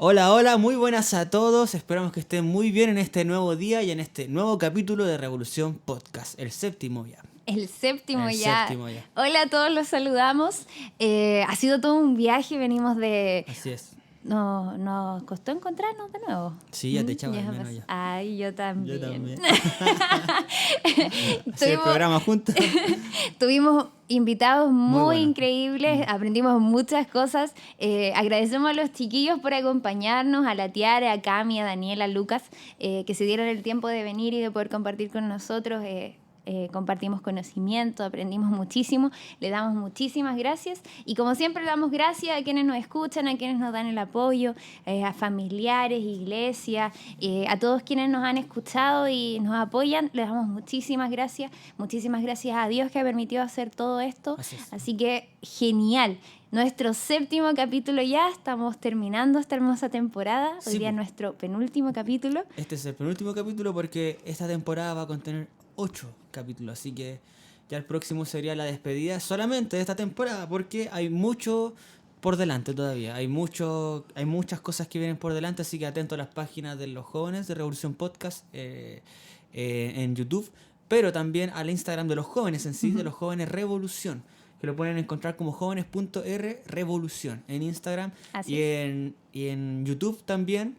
Hola, hola, muy buenas a todos. Esperamos que estén muy bien en este nuevo día y en este nuevo capítulo de Revolución Podcast, el séptimo ya. El séptimo El ya. séptimo ya. Hola a todos, los saludamos. Ha sido todo un viaje, venimos de... Así es. Nos costó encontrarnos de nuevo. Sí, ya te echaba de menos ya. Ay, yo también. Yo también. Hacer el Tuvimos, programa juntos. tuvimos invitados muy bueno. increíbles, aprendimos muchas cosas. Agradecemos a los chiquillos por acompañarnos, a la Tiara, a Cami, a Daniela, a Lucas, que se dieron el tiempo de venir y de poder compartir con nosotros. Compartimos conocimiento, aprendimos muchísimo, le damos muchísimas gracias y como siempre le damos gracias a quienes nos escuchan, a quienes nos dan el apoyo, a familiares, iglesias, a todos quienes nos han escuchado y nos apoyan, les damos muchísimas gracias a Dios que ha permitido hacer todo esto, así que genial. Nuestro séptimo capítulo ya, estamos terminando esta hermosa temporada. Hoy día es nuestro penúltimo capítulo. Este es el penúltimo capítulo porque esta temporada va a contener 8 capítulos, así que ya el próximo sería la despedida solamente de esta temporada porque hay mucho por delante todavía, hay muchas cosas que vienen por delante, así que atento a las páginas de los jóvenes de Revolución Podcast en YouTube, pero también al Instagram de los jóvenes en sí, de los jóvenes Revolución, que lo pueden encontrar como jóvenes.rrevolución en Instagram y en YouTube también.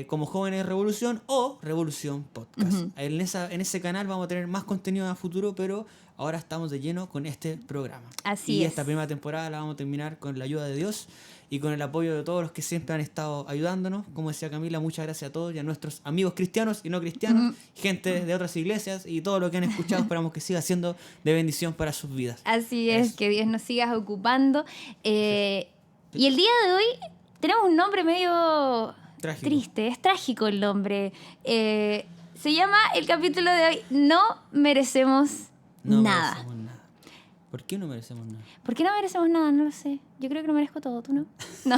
Como Jóvenes Revolución o Revolución Podcast. En ese canal vamos a tener más contenido a futuro, pero ahora estamos de lleno con este programa. Así es. Esta primera temporada la vamos a terminar con la ayuda de Dios y con el apoyo de todos los que siempre han estado ayudándonos. Como decía Camila, muchas gracias a todos y a nuestros amigos cristianos y no cristianos, gente de otras iglesias y todo lo que han escuchado. Esperamos que siga siendo de bendición para sus vidas. Así es, que Dios nos siga ocupando. Y el día de hoy tenemos un nombre medio... Trágico. Triste, es trágico el nombre. Se llama el capítulo de hoy No merecemos nada. Merecemos nada. ¿Por qué no merecemos nada? ¿Por qué no merecemos nada? No lo sé. Yo creo que lo merezco todo, ¿tú no? No.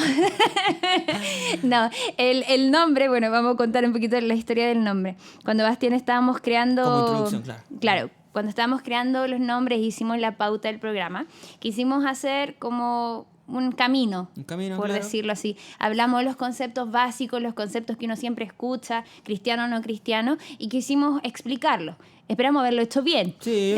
No, el nombre, bueno, vamos a contar un poquito la historia del nombre. Cuando Bastián estábamos creando... Como introducción, claro. Claro, cuando estábamos creando los nombres, hicimos la pauta del programa. Quisimos hacer como... un camino, por claro. decirlo así. Hablamos de los conceptos básicos, los conceptos que uno siempre escucha, cristiano o no cristiano, y quisimos explicarlo. Esperamos haberlo hecho bien. Sí,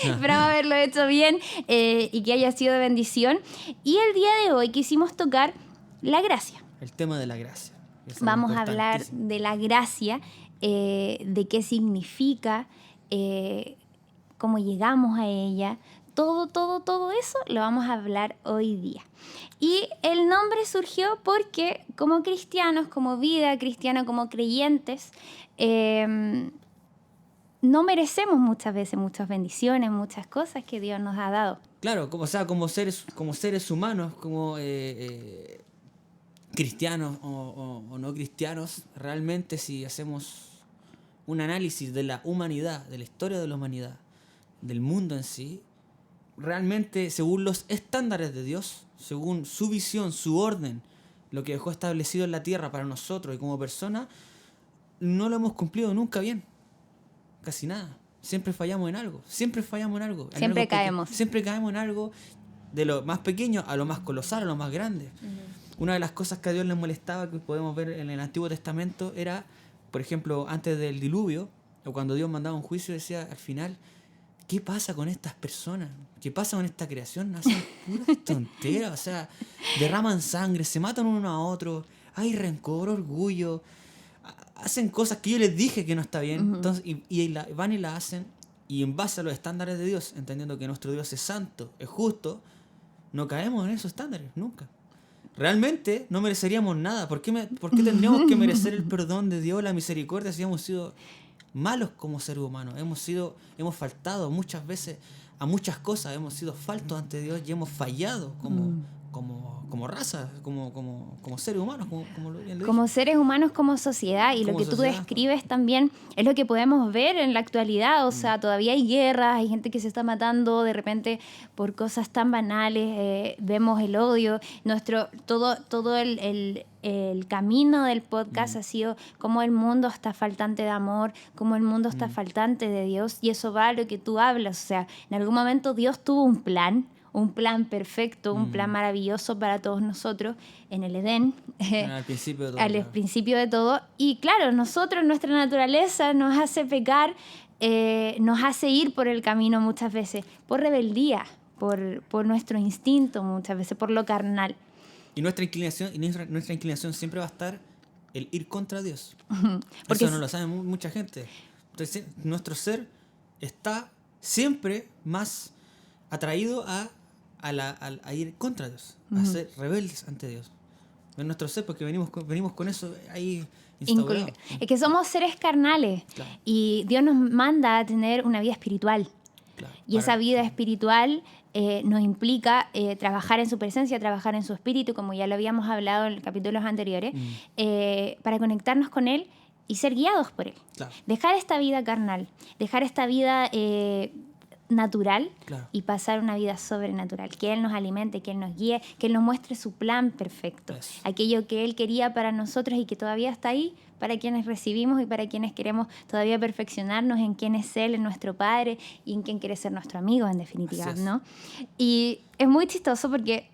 Esperamos haberlo hecho bien y que haya sido de bendición. Y el día de hoy quisimos tocar la gracia. El tema de la gracia. Vamos a hablar de la gracia, de qué significa, cómo llegamos a ella. Todo eso lo vamos a hablar hoy día. Y el nombre surgió porque como cristianos, como vida cristiana, como creyentes, no merecemos muchas veces muchas bendiciones, muchas cosas que Dios nos ha dado. Claro, como seres humanos, como cristianos o no cristianos, realmente si hacemos un análisis de la humanidad, de la historia de la humanidad, del mundo en sí, realmente según los estándares de Dios, según su visión, su orden, lo que dejó establecido en la tierra para nosotros y como personas, no lo hemos cumplido nunca bien. Casi nada. Siempre fallamos en algo. Siempre caemos en algo, de lo más pequeño a lo más colosal, a lo más grande. Una de las cosas que a Dios le molestaba, que podemos ver en el Antiguo Testamento, era, por ejemplo, antes del diluvio, o cuando Dios mandaba un juicio, decía al final... ¿Qué pasa con estas personas? ¿Qué pasa con esta creación? Hacen puras tonteras, o sea, derraman sangre, se matan uno a otro, hay rencor, orgullo, hacen cosas que yo les dije que no está bien, entonces, van y la hacen, y en base a los estándares de Dios, entendiendo que nuestro Dios es santo, es justo, no caemos en esos estándares, nunca. Realmente no mereceríamos nada. ¿Por qué tendríamos que merecer el perdón de Dios, la misericordia, si hemos sido... malos como seres humanos, hemos faltado muchas veces a muchas cosas, hemos sido faltos ante Dios y hemos fallado como raza, como seres humanos, como seres humanos, como sociedad, y como lo que sociedad, tú describes también es lo que podemos ver en la actualidad, o sea, todavía hay guerras, hay gente que se está matando de repente por cosas tan banales, vemos el odio, todo el camino del podcast ha sido cómo el mundo está faltante de amor, cómo el mundo está faltante de Dios, y eso va a lo que tú hablas, o sea, en algún momento Dios tuvo un plan un plan perfecto, un plan maravilloso para todos nosotros en el Edén, Al principio de todo. al claro. principio de todo. Y claro, nosotros, nuestra naturaleza nos hace pecar, nos hace ir por el camino muchas veces, por rebeldía, por nuestro instinto muchas veces, por lo carnal. Y nuestra inclinación siempre va a estar el ir contra Dios. Porque Eso no lo sabe mucha gente. Entonces, nuestro ser está siempre más atraído a ir contra Dios, a ser rebeldes ante Dios. En nuestro ser, porque venimos con eso ahí instaurado. Es que somos seres carnales, Claro. y Dios nos manda a tener una vida espiritual. Claro. Y esa vida espiritual nos implica trabajar en su presencia, trabajar en su espíritu, como ya lo habíamos hablado en capítulos anteriores, para conectarnos con Él y ser guiados por Él. Claro. Dejar esta vida carnal, dejar esta vida natural, Claro. y pasar una vida sobrenatural. Que Él nos alimente, que Él nos guíe, que Él nos muestre su plan perfecto. Eso. Aquello que Él quería para nosotros y que todavía está ahí para quienes recibimos y para quienes queremos todavía perfeccionarnos en quién es Él, en nuestro Padre, y en quién quiere ser nuestro amigo, en definitiva, Así es. ¿no? Y es muy chistoso porque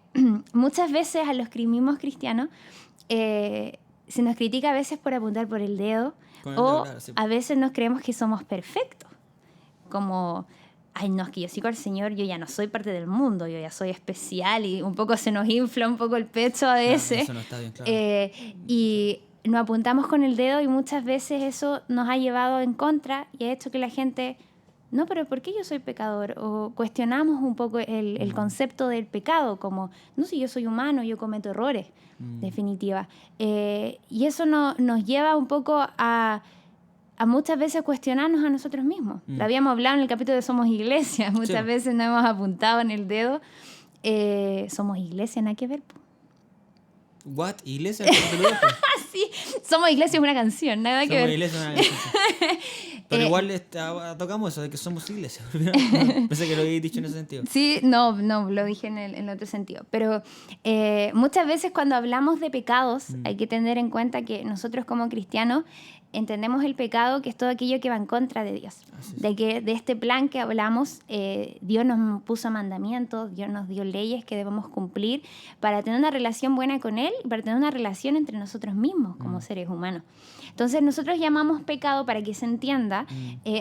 muchas veces a los mismos cristianos se nos critica a veces por apuntar por el dedo, Con el o dedo, claro, sí. a veces nos creemos que somos perfectos. Como, ay, no, es que yo sigo al Señor, yo ya no soy parte del mundo, yo ya soy especial, y un poco se nos infla un poco el pecho a veces. Eso no está bien, claro. Y nos apuntamos con el dedo, y muchas veces eso nos ha llevado en contra y ha hecho que la gente, no, pero ¿por qué yo soy pecador? O cuestionamos un poco el concepto del pecado, como, no, si yo soy humano, yo cometo errores, definitiva. Y eso nos lleva un poco a muchas veces cuestionarnos a nosotros mismos. Lo habíamos hablado en el capítulo de Somos Iglesia. Muchas Sí. veces nos hemos apuntado en el dedo. Somos Iglesia, nada que ver. Po. What? ¿Iglesia? ¿Te lo dejo? Sí, Somos Iglesia es una canción, nada que Somos ver. iglesia, una iglesia. Pero igual tocamos eso de que somos iglesia. Pensé que lo había dicho en ese sentido. Sí, no, lo dije en otro sentido. Pero muchas veces cuando hablamos de pecados, hay que tener en cuenta que nosotros como cristianos entendemos el pecado, que es todo aquello que va en contra de Dios. De este plan que hablamos, Dios nos puso mandamientos, Dios nos dio leyes que debemos cumplir para tener una relación buena con Él y para tener una relación entre nosotros mismos como seres humanos. Entonces nosotros llamamos pecado, para que se entienda,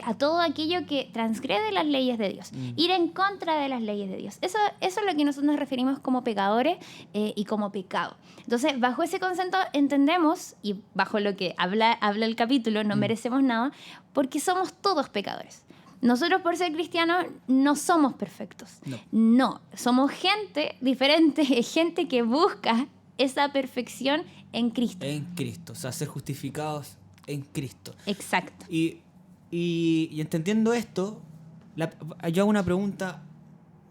a todo aquello que transgrede las leyes de Dios, ir en contra de las leyes de Dios. Eso es lo que nosotros nos referimos como pecadores y como pecado. Entonces, bajo ese concepto entendemos, y bajo lo que habla el capítulo, no merecemos nada, porque somos todos pecadores. Nosotros, por ser cristianos, no somos perfectos. No, somos gente diferente, gente que busca esa perfección en Cristo. En Cristo, o sea, ser justificados en Cristo. Exacto. Y entendiendo esto, yo hago una pregunta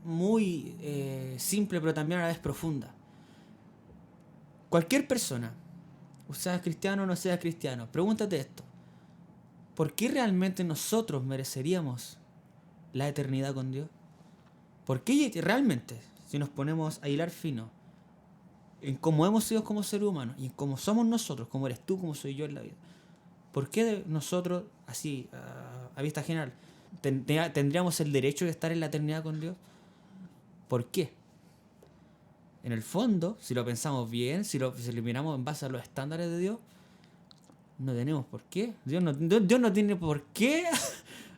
muy simple, pero también a la vez profunda. Cualquier persona, o sea cristiano o no sea cristiano, pregúntate esto. ¿Por qué realmente nosotros mereceríamos la eternidad con Dios? ¿Por qué realmente, si nos ponemos a hilar fino en cómo hemos sido como seres humanos y en cómo somos nosotros, como eres tú, como soy yo en la vida, ¿por qué nosotros, así, a vista general, tendríamos el derecho de estar en la eternidad con Dios? ¿Por qué? En el fondo, si lo pensamos bien, si lo miramos en base a los estándares de Dios, no tenemos por qué. Dios no tiene por qué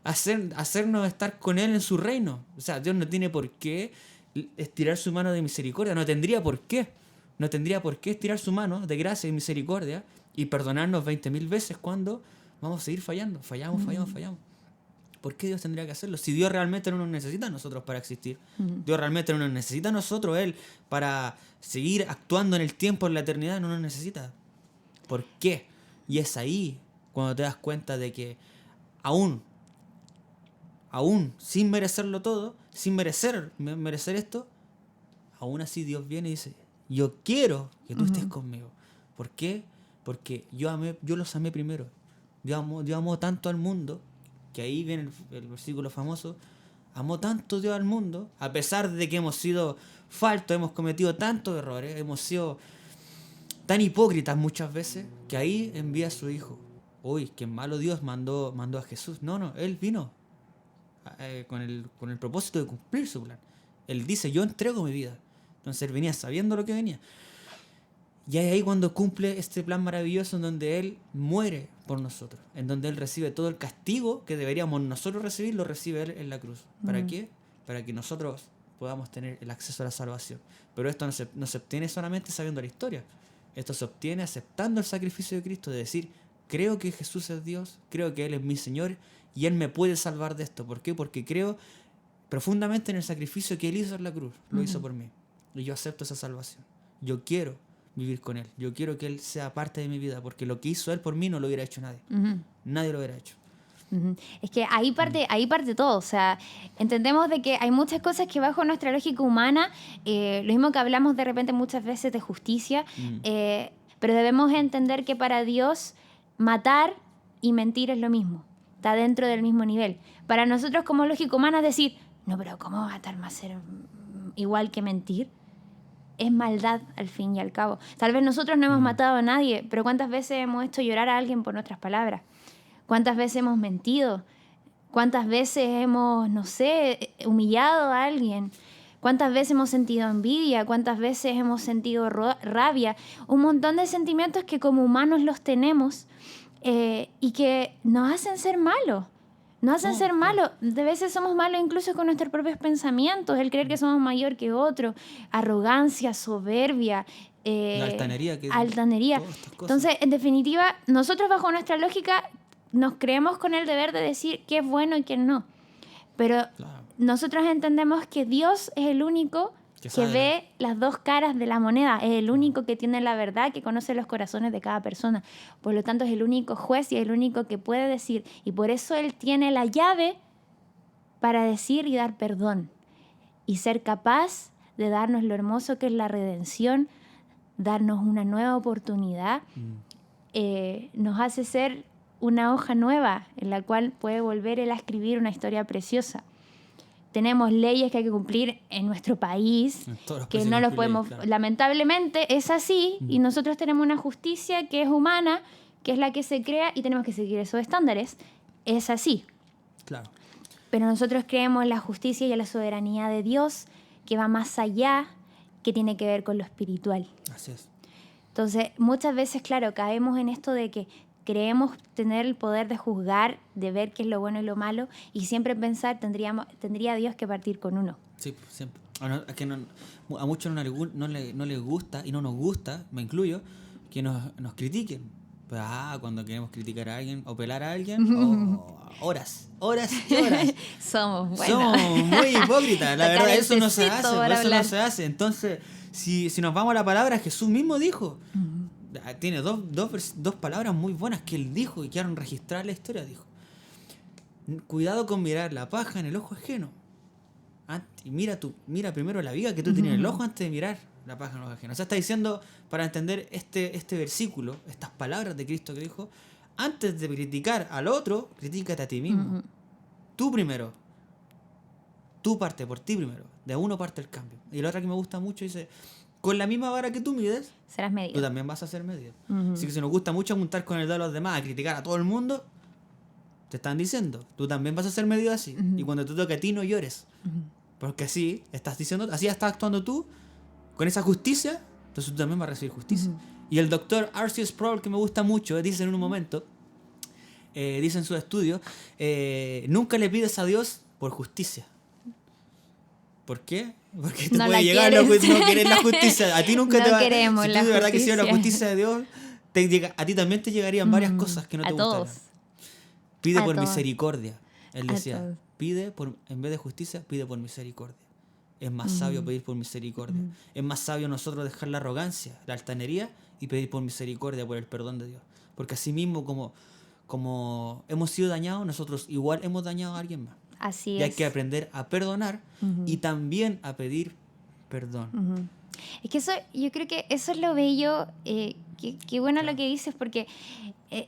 hacernos estar con Él en su reino. O sea, Dios no tiene por qué estirar su mano de misericordia. No tendría por qué. No tendría por qué estirar su mano de gracia y misericordia y perdonarnos 20.000 veces cuando vamos a seguir fallando. Fallamos. ¿Por qué Dios tendría que hacerlo? Si Dios realmente no nos necesita a nosotros para existir. Dios realmente no nos necesita a nosotros, Él, para seguir actuando en el tiempo, en la eternidad, no nos necesita. ¿Por qué? Y es ahí cuando te das cuenta de que aún sin merecerlo todo, sin merecer esto, aún así Dios viene y dice, yo quiero que tú estés conmigo. ¿Por qué? Porque yo los amé primero. Yo amo tanto al mundo, que ahí viene el versículo famoso, amó tanto Dios al mundo, a pesar de que hemos sido faltos, hemos cometido tantos errores, hemos sido tan hipócritas muchas veces, que ahí envía a su Hijo. Uy, qué malo Dios mandó a Jesús. No, Él vino con el propósito de cumplir su plan. Él dice, yo entrego mi vida. Entonces él venía sabiendo lo que venía. Y es ahí cuando cumple este plan maravilloso en donde Él muere por nosotros, en donde Él recibe todo el castigo que deberíamos nosotros recibir, lo recibe Él en la cruz. ¿Para qué? Para que nosotros podamos tener el acceso a la salvación. Pero esto no se obtiene solamente sabiendo la historia. Esto se obtiene aceptando el sacrificio de Cristo, de decir, creo que Jesús es Dios, creo que Él es mi Señor y Él me puede salvar de esto. ¿Por qué? Porque creo profundamente en el sacrificio que Él hizo en la cruz, lo hizo por mí. Y yo acepto esa salvación. Yo quiero vivir con Él. Yo quiero que Él sea parte de mi vida, porque lo que hizo Él por mí no lo hubiera hecho nadie. Nadie lo hubiera hecho. Es que ahí parte todo. O sea, entendemos de que hay muchas cosas que bajo nuestra lógica humana, lo mismo que hablamos de repente muchas veces de justicia, pero debemos entender que para Dios matar y mentir es lo mismo. Está dentro del mismo nivel. Para nosotros como lógica humana es decir, no, pero ¿cómo matar va a ser igual que mentir? Es maldad al fin y al cabo. Tal vez nosotros no hemos matado a nadie, pero ¿cuántas veces hemos hecho llorar a alguien por nuestras palabras? ¿Cuántas veces hemos mentido? ¿Cuántas veces hemos, no sé, humillado a alguien? ¿Cuántas veces hemos sentido envidia? ¿Cuántas veces hemos sentido rabia? Un montón de sentimientos que como humanos los tenemos y que nos hacen ser malos. Nos hacen ser malos. De veces somos malos incluso con nuestros propios pensamientos, el creer que somos mayor que otro, arrogancia, soberbia, La altanería. Entonces, en definitiva, nosotros bajo nuestra lógica nos creemos con el deber de decir qué es bueno y qué no. Pero nosotros entendemos que Dios es el único que ve las dos caras de la moneda, es el único que tiene la verdad, que conoce los corazones de cada persona. Por lo tanto, es el único juez y el único que puede decir. Y por eso Él tiene la llave para decir y dar perdón. Y ser capaz de darnos lo hermoso que es la redención, darnos una nueva oportunidad, nos hace ser una hoja nueva en la cual puede volver Él a escribir una historia preciosa. Tenemos leyes que hay que cumplir en nuestro país, que no los podemos... Claro. Lamentablemente es así, y nosotros tenemos una justicia que es humana, que es la que se crea, y tenemos que seguir esos estándares. Es así. Claro. Pero nosotros creemos en la justicia y en la soberanía de Dios, que va más allá, que tiene que ver con lo espiritual. Así es. Entonces, muchas veces, claro, caemos en esto de que creemos tener el poder de juzgar, de ver qué es lo bueno y lo malo, y siempre pensar, tendría Dios que partir con uno. Sí, siempre. Es que a muchos no les gusta, y no nos gusta, me incluyo, que nos critiquen. Pero cuando queremos criticar a alguien o pelar a alguien, horas y horas. Somos muy hipócritas, la verdad, eso no se hace. Entonces, si nos vamos a la palabra, Jesús mismo dijo... Tiene dos palabras muy buenas que Él dijo y quedaron registradas en la historia. Dijo, cuidado con mirar la paja en el ojo ajeno. Mira primero la viga que tú tienes en el ojo antes de mirar la paja en el ojo ajeno. O sea, está diciendo, para entender este versículo, estas palabras de Cristo que dijo, antes de criticar al otro, critícate a ti mismo. Tú primero. Tú parte por ti primero. De uno parte el cambio. Y la otra que me gusta mucho dice... Con la misma vara que tú mides, serás medido. Tú también vas a ser medido. Así que si nos gusta mucho apuntar con el dedo a los demás, a criticar a todo el mundo, te están diciendo, tú también vas a ser medido así. Y cuando te toque a ti, no llores. Porque así estás diciendo, así estás actuando tú, con esa justicia, entonces tú también vas a recibir justicia. Y el doctor R.C. Sproul, que me gusta mucho, dice en un momento, dice en su estudio, nunca le pides a Dios por justicia. ¿Por qué? Porque te puede llegar no querer la justicia. A ti nunca no te va a... queremos si la tú de verdad justicia. quisieras la justicia de Dios, a ti también te llegarían varias cosas que no te gustaran. Pide por misericordia. Él decía, en vez de justicia, pide por misericordia. Es más sabio pedir por misericordia. Es más sabio nosotros dejar la arrogancia, la altanería y pedir por misericordia, por el perdón de Dios. Porque así mismo como hemos sido dañados, nosotros igual hemos dañado a alguien más. Así y hay que aprender a perdonar y también a pedir perdón. Es que eso, yo creo que eso es lo bello, qué bueno lo que dices, porque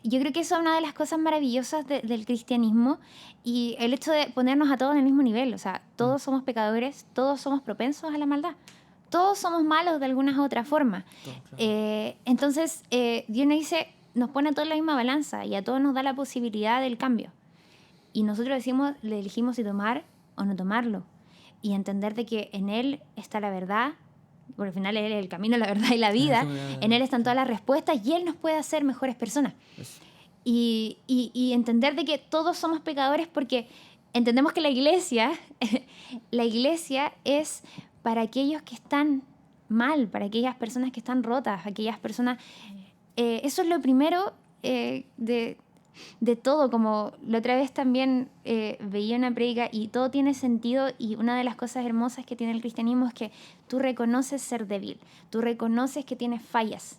yo creo que eso es una de las cosas maravillosas del cristianismo y el hecho de ponernos a todos en el mismo nivel. O sea, todos somos pecadores, todos somos propensos a la maldad, todos somos malos de alguna u otra forma. Entonces, Dios nos pone a todos en la misma balanza y a todos nos da la posibilidad del cambio. Y nosotros le elegimos si tomar o no tomarlo. y entender de que en Él está la verdad, porque al final Él es el camino, la verdad y la vida, en Él están todas las respuestas y Él nos puede hacer mejores personas. Y entender de que todos somos pecadores porque entendemos que la iglesia es para aquellos que están mal, para aquellas personas que están rotas, aquellas personas... eso es lo primero de todo, como la otra vez también veía una prédica y todo tiene sentido, y una de las cosas hermosas que tiene el cristianismo es que tú reconoces ser débil, tú reconoces que tienes fallas.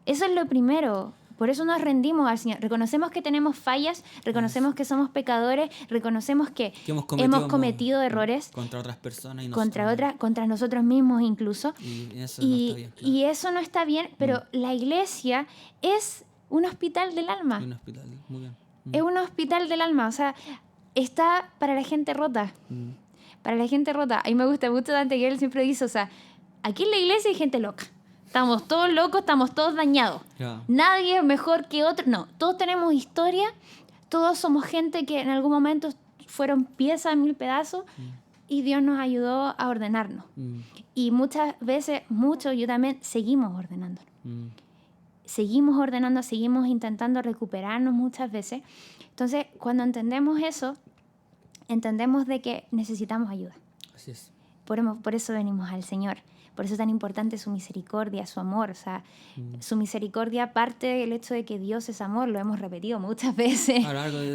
Eso es lo primero. Por eso nos rendimos al Señor. Reconocemos que tenemos fallas, reconocemos que somos pecadores, reconocemos que hemos cometido errores contra otras personas y contra nosotros mismos incluso. Y eso no está bien, claro. Y eso no está bien, pero la iglesia es un hospital del alma. Un hospital, muy bien. Es un hospital del alma, o sea, está para la gente rota. Para la gente rota. A mí me gusta mucho Dante, que él siempre dice, o sea, aquí en la iglesia hay gente loca. Estamos todos locos, estamos todos dañados. Yeah. Nadie es mejor que otro. No, todos tenemos historia, todos somos gente que en algún momento fueron piezas en 1000 pedazos y Dios nos ayudó a ordenarnos. Y muchas veces, yo también, seguimos ordenándonos. Seguimos ordenando, seguimos intentando recuperarnos muchas veces. Entonces, cuando entendemos eso, entendemos de que necesitamos ayuda. Así es. Por eso venimos al Señor. Por eso es tan importante su misericordia, su amor. O sea, su misericordia parte del hecho de que Dios es amor. Lo hemos repetido muchas veces a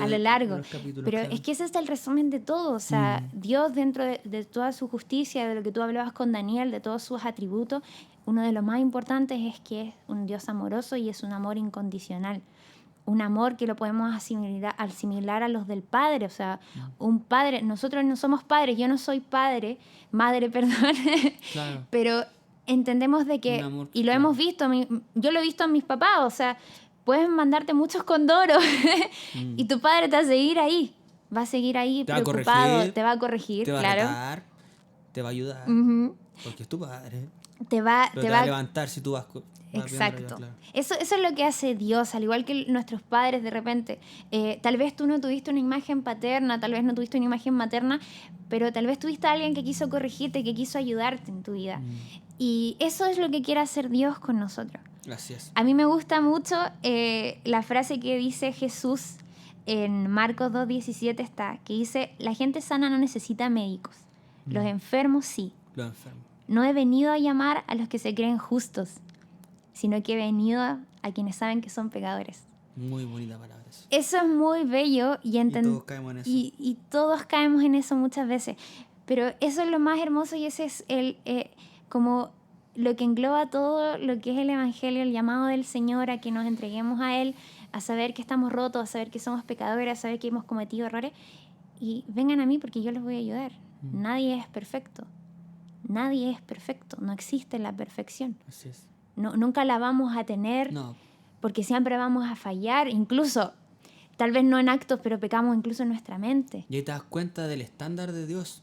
lo largo. De los capítulos, pero claro. es que ese es el resumen de todo. O sea, Dios dentro de toda su justicia, de lo que tú hablabas con Daniel, de todos sus atributos, uno de los más importantes es que es un Dios amoroso y es un amor incondicional. Un amor que lo podemos asimilar a los del Padre. O sea, un padre, nosotros no somos padres, yo no soy madre, perdón. Claro. Pero entendemos de que, amor, y lo hemos visto, yo lo he visto en mis papás, o sea, puedes mandarte muchos condoros y tu padre te va a seguir ahí. Va a seguir ahí preocupado, te va a corregir, te va claro. a retar, te va a ayudar, porque es tu padre. Te va a levantar si tú vas... Exacto. Claro. Eso es lo que hace Dios, al igual que nuestros padres de repente. Tal vez tú no tuviste una imagen paterna, tal vez no tuviste una imagen materna, pero tal vez tuviste a alguien que quiso corregirte, que quiso ayudarte en tu vida. Y eso es lo que quiere hacer Dios con nosotros. Gracias. A mí me gusta mucho la frase que dice Jesús en Marcos 2:17 está, que dice, la gente sana no necesita médicos, los enfermos sí. Los enfermos. No he venido a llamar a los que se creen justos, sino que he venido a quienes saben que son pecadores. Muy bonita palabra eso. Eso es muy bello y todos caemos en eso. Y todos caemos en eso muchas veces. Pero eso es lo más hermoso y ese es como lo que engloba todo lo que es el Evangelio, el llamado del Señor a que nos entreguemos a Él, a saber que estamos rotos, a saber que somos pecadores, a saber que hemos cometido errores. Y vengan a mí porque yo les voy a ayudar. Nadie es perfecto. Nadie es perfecto. No existe la perfección. Así es. No, nunca la vamos a tener, porque siempre vamos a fallar, incluso, tal vez no en actos, pero pecamos incluso en nuestra mente. Y ahí te das cuenta del estándar de Dios,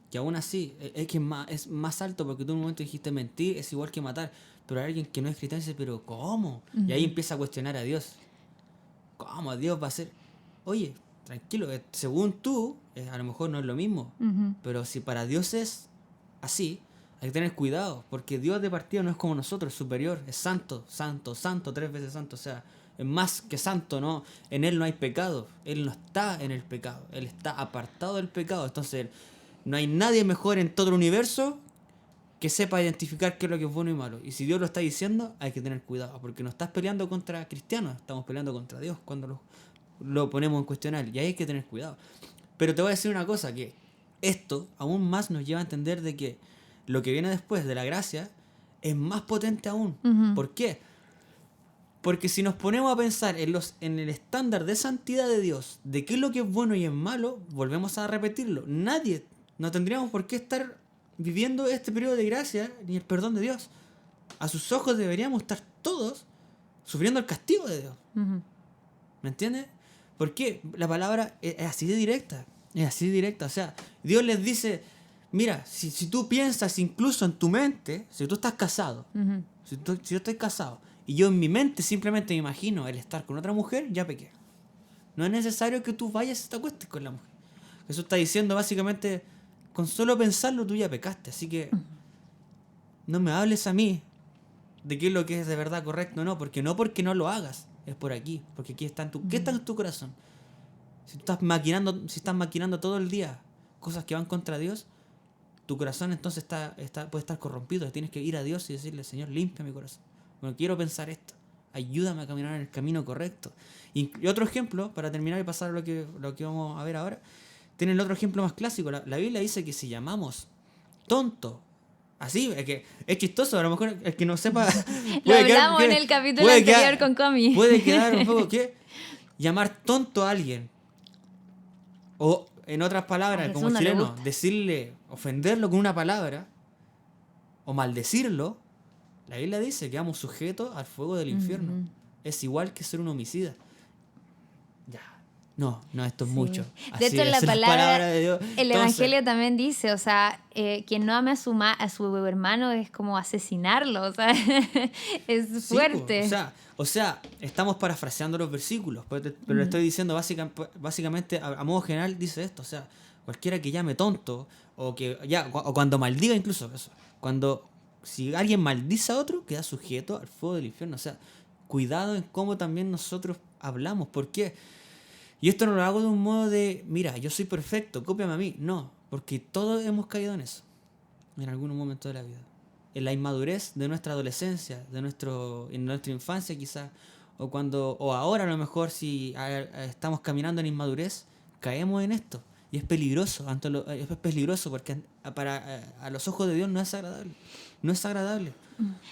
que aún así es más alto, porque tú en un momento dijiste mentir, es igual que matar, pero hay alguien que no es cristiano y dice, pero ¿cómo? Y ahí empieza a cuestionar a Dios. ¿Cómo Dios va a ser? Oye, tranquilo, según tú, a lo mejor no es lo mismo, pero si para Dios es así, hay que tener cuidado, porque Dios de partida no es como nosotros, es superior, es santo, santo, santo, 3 veces santo, o sea, es más que santo, ¿no? En Él no hay pecado, Él no está en el pecado, Él está apartado del pecado, entonces no hay nadie mejor en todo el universo que sepa identificar qué es lo que es bueno y malo, y si Dios lo está diciendo, hay que tener cuidado, porque no estás peleando contra cristianos, estamos peleando contra Dios cuando lo ponemos en cuestionar, y ahí hay que tener cuidado. Pero te voy a decir una cosa, que esto aún más nos lleva a entender de que lo que viene después de la gracia es más potente aún. ¿Por qué? Porque si nos ponemos a pensar en el estándar de santidad de Dios, de qué es lo que es bueno y es malo, volvemos a repetirlo. Nadie, no tendríamos por qué estar viviendo este periodo de gracia ni el perdón de Dios. A sus ojos deberíamos estar todos sufriendo el castigo de Dios. ¿Me entiendes? Porque la palabra es así de directa. Es así de directa. O sea, Dios les dice... Mira, si tú piensas incluso en tu mente, si tú estás casado, si yo estoy casado, y yo en mi mente simplemente me imagino el estar con otra mujer, ya pequé. No es necesario que tú vayas y te acuestes con la mujer. Jesús está diciendo básicamente, con solo pensarlo tú ya pecaste. Así que no me hables a mí de qué es lo que es de verdad correcto o no, porque no lo hagas, es por aquí, porque aquí está ¿qué está en tu corazón? Si estás maquinando todo el día cosas que van contra Dios, tu corazón entonces puede estar corrompido. Tienes que ir a Dios y decirle, Señor, limpia mi corazón. Bueno, quiero pensar esto. Ayúdame a caminar en el camino correcto. Y otro ejemplo, para terminar y pasar a lo que vamos a ver ahora, tienen el otro ejemplo más clásico. La Biblia dice que si llamamos tonto, así, es chistoso, a lo mejor el que no sepa... Lo hablamos en el capítulo anterior con Comi. Puede quedar un poco que llamar tonto a alguien, o en otras palabras, como chileno, decirle, ofenderlo con una palabra, o maldecirlo, la Biblia dice que quedamos sujetos al fuego del infierno. Es igual que ser un homicida. Ya. No, esto es mucho. De hecho, la palabra de Dios. El Evangelio también dice, o sea, quien no ame a su hermano es como asesinarlo, o sea, es fuerte. O sea, estamos parafraseando los versículos, pero le estoy diciendo básicamente, a modo general, dice esto, o sea, cualquiera que llame tonto, o cuando maldiga incluso, si alguien maldice a otro, queda sujeto al fuego del infierno. O sea, cuidado en cómo también nosotros hablamos. ¿Por qué? Y esto no lo hago de un modo de, mira, yo soy perfecto, cópiame a mí. No, porque todos hemos caído en eso, en algún momento de la vida. En la inmadurez de nuestra adolescencia, en nuestra infancia quizás, o ahora a lo mejor si estamos caminando en inmadurez, caemos en esto. Y es peligroso, es peligroso porque a los ojos de Dios no es agradable. No es agradable.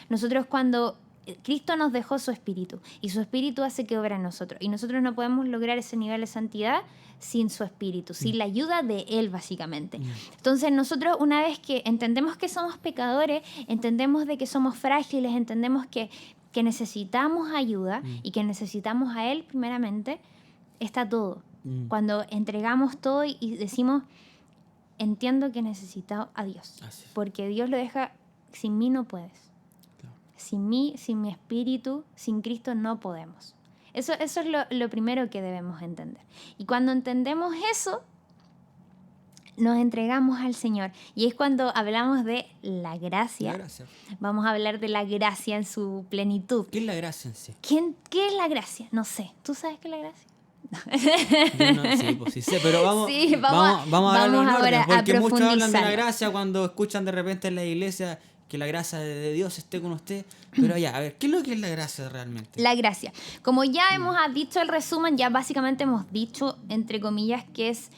Nosotros cuando Cristo nos dejó su espíritu y su espíritu hace que obra en nosotros. Y nosotros no podemos lograr ese nivel de santidad sin su espíritu, sin la ayuda de Él, básicamente. Entonces nosotros, una vez que entendemos que somos pecadores, entendemos de que somos frágiles, entendemos que necesitamos ayuda y que necesitamos a Él primeramente, está todo. Cuando entregamos todo y decimos, entiendo que necesito a Dios, porque Dios lo deja, sin mí no puedes. Claro. Sin mí, sin mi espíritu, sin Cristo no podemos. Eso es lo primero que debemos entender. Y cuando entendemos eso, nos entregamos al Señor. Y es cuando hablamos de la gracia. Vamos a hablar de la gracia en su plenitud. ¿Qué es la gracia en sí? ¿Qué es la gracia? No sé. ¿Tú sabes qué es la gracia? Sí sé, pero vamos a hablar ahora, porque muchos hablan de la gracia cuando escuchan de repente en la iglesia que la gracia de Dios esté con usted, pero ya, a ver, ¿qué es lo que es la gracia realmente? La gracia, como ya hemos dicho el resumen, ya básicamente hemos dicho, entre comillas, que es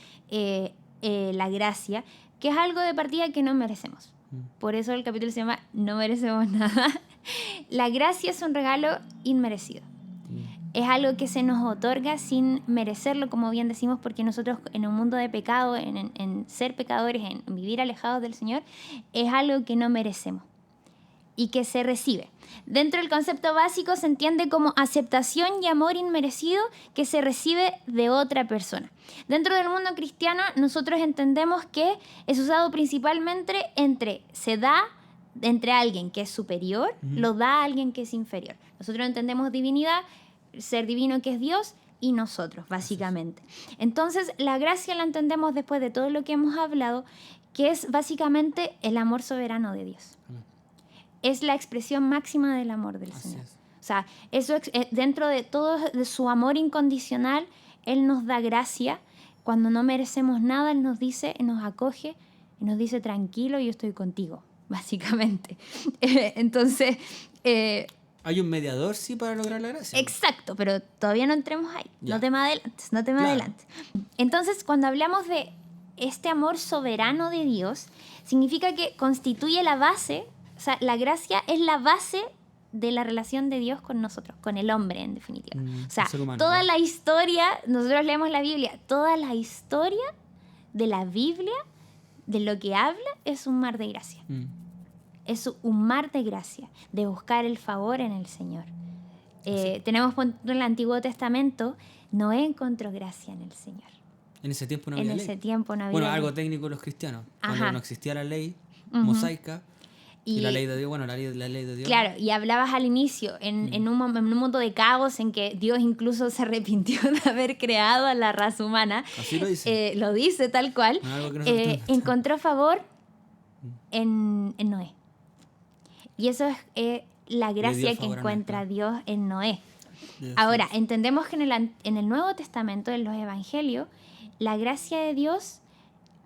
la gracia, que es algo de partida que no merecemos. Por eso el capítulo se llama No merecemos nada. La gracia es un regalo inmerecido. Es algo que se nos otorga sin merecerlo, como bien decimos, porque nosotros en un mundo de pecado, en ser pecadores, en vivir alejados del Señor, es algo que no merecemos y que se recibe. Dentro del concepto básico se entiende como aceptación y amor inmerecido que se recibe de otra persona. Dentro del mundo cristiano nosotros entendemos que es usado principalmente se da entre alguien que es superior, lo da a alguien que es inferior. Nosotros entendemos divinidad, ser divino que es Dios y nosotros, básicamente. Entonces, la gracia la entendemos después de todo lo que hemos hablado, que es básicamente el amor soberano de Dios. Es la expresión máxima del amor del Señor. O sea, eso dentro de todo de su amor incondicional, Él nos da gracia. Cuando no merecemos nada, Él nos dice, nos acoge y nos dice, tranquilo, yo estoy contigo, básicamente. Entonces... ¿Hay un mediador, sí, para lograr la gracia? Exacto, pero todavía no entremos ahí. Ya. No te me adelantes. Entonces, cuando hablamos de este amor soberano de Dios, significa que constituye la base, o sea, la gracia es la base de la relación de Dios con nosotros, con el hombre, en definitiva. O sea, toda la historia, nosotros leemos la Biblia, toda la historia de la Biblia, de lo que habla, es un mar de gracia. Es un mar de gracia, de buscar el favor en el Señor. Tenemos en el Antiguo Testamento, Noé encontró gracia en el Señor. En ese tiempo no había ley. En ese tiempo no había ley. Bueno, algo técnico los cristianos. Cuando no existía la ley mosaica. Y la ley de Dios, bueno, la ley de Dios. Claro, y hablabas al inicio, en un mundo de caos en que Dios incluso se arrepintió de haber creado a la raza humana. Así lo dice. Lo dice tal cual. No, algo que nosotros tenemos. Encontró favor en Noé. Y eso es la gracia que encuentra Dios en Noé. Ahora, entendemos que en el Nuevo Testamento, en los Evangelios, la gracia de Dios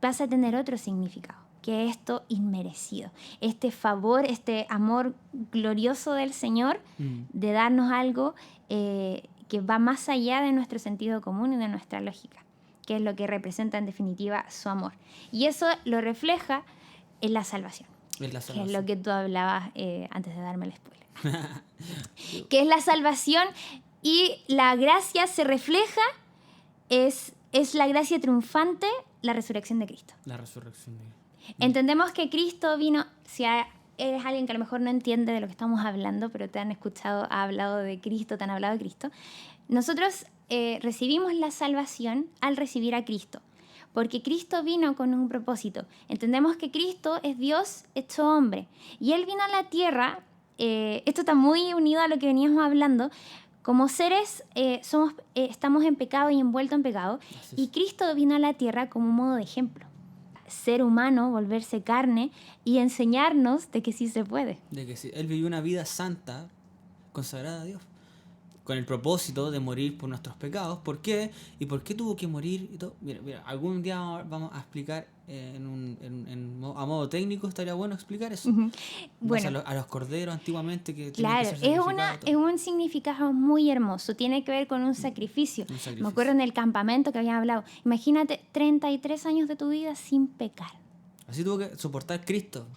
pasa a tener otro significado, que esto inmerecido. Este favor, este amor glorioso del Señor de darnos algo que va más allá de nuestro sentido común y de nuestra lógica, que es lo que representa en definitiva su amor. Y eso lo refleja en la salvación, que es lo que tú hablabas antes de darme el spoiler. Que es la salvación y la gracia se refleja, es la gracia triunfante, la resurrección de Cristo. La resurrección de Cristo. Entendemos que Cristo vino, si eres alguien que a lo mejor no entiende de lo que estamos hablando, pero te han escuchado, ha hablado de Cristo, te han hablado de Cristo. Nosotros recibimos la salvación al recibir a Cristo, porque Cristo vino con un propósito. Entendemos que Cristo es Dios hecho hombre, y Él vino a la tierra, esto está muy unido a lo que veníamos hablando, como seres estamos en pecado y envueltos en pecado, y Cristo vino a la tierra como un modo de ejemplo. Ser humano, volverse carne y enseñarnos de que sí se puede. De que sí. Él vivió una vida santa, consagrada a Dios, con el propósito de morir por nuestros pecados. ¿Por qué? ¿Y por qué tuvo que morir? Y todo. Mira, algún día vamos a explicar a modo técnico, estaría bueno explicar eso. Bueno, a los corderos antiguamente que claro, que ser es un significado muy hermoso, tiene que ver con un sacrificio. Me acuerdo en el campamento que habían hablado, imagínate 33 años de tu vida sin pecar. Así tuvo que soportar Cristo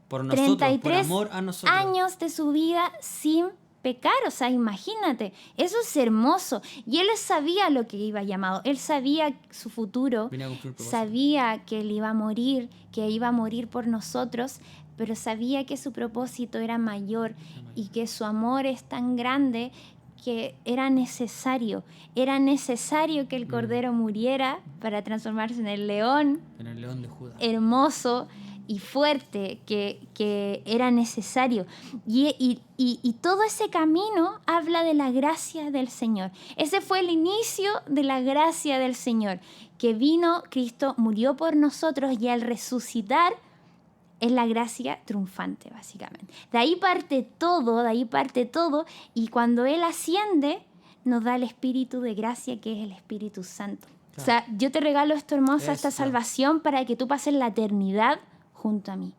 por nosotros, por amor a nosotros. 33 años de su vida sin pecar, o sea, imagínate, eso es hermoso. Y él sabía lo que iba llamado, él sabía su futuro, sabía que él iba a morir, que iba a morir por nosotros, pero sabía que su propósito era mayor y que su amor es tan grande que era necesario que el cordero muriera para transformarse en el león de Judá, hermoso y fuerte que era necesario. Y todo ese camino habla de la gracia del Señor. Ese fue el inicio de la gracia del Señor, que vino, Cristo murió por nosotros y al resucitar es la gracia triunfante, básicamente. De ahí parte todo, y cuando Él asciende, nos da el Espíritu de gracia, que es el Espíritu Santo. Claro. O sea, yo te regalo esto hermoso, esta salvación, para que tú pases la eternidad junto a mí.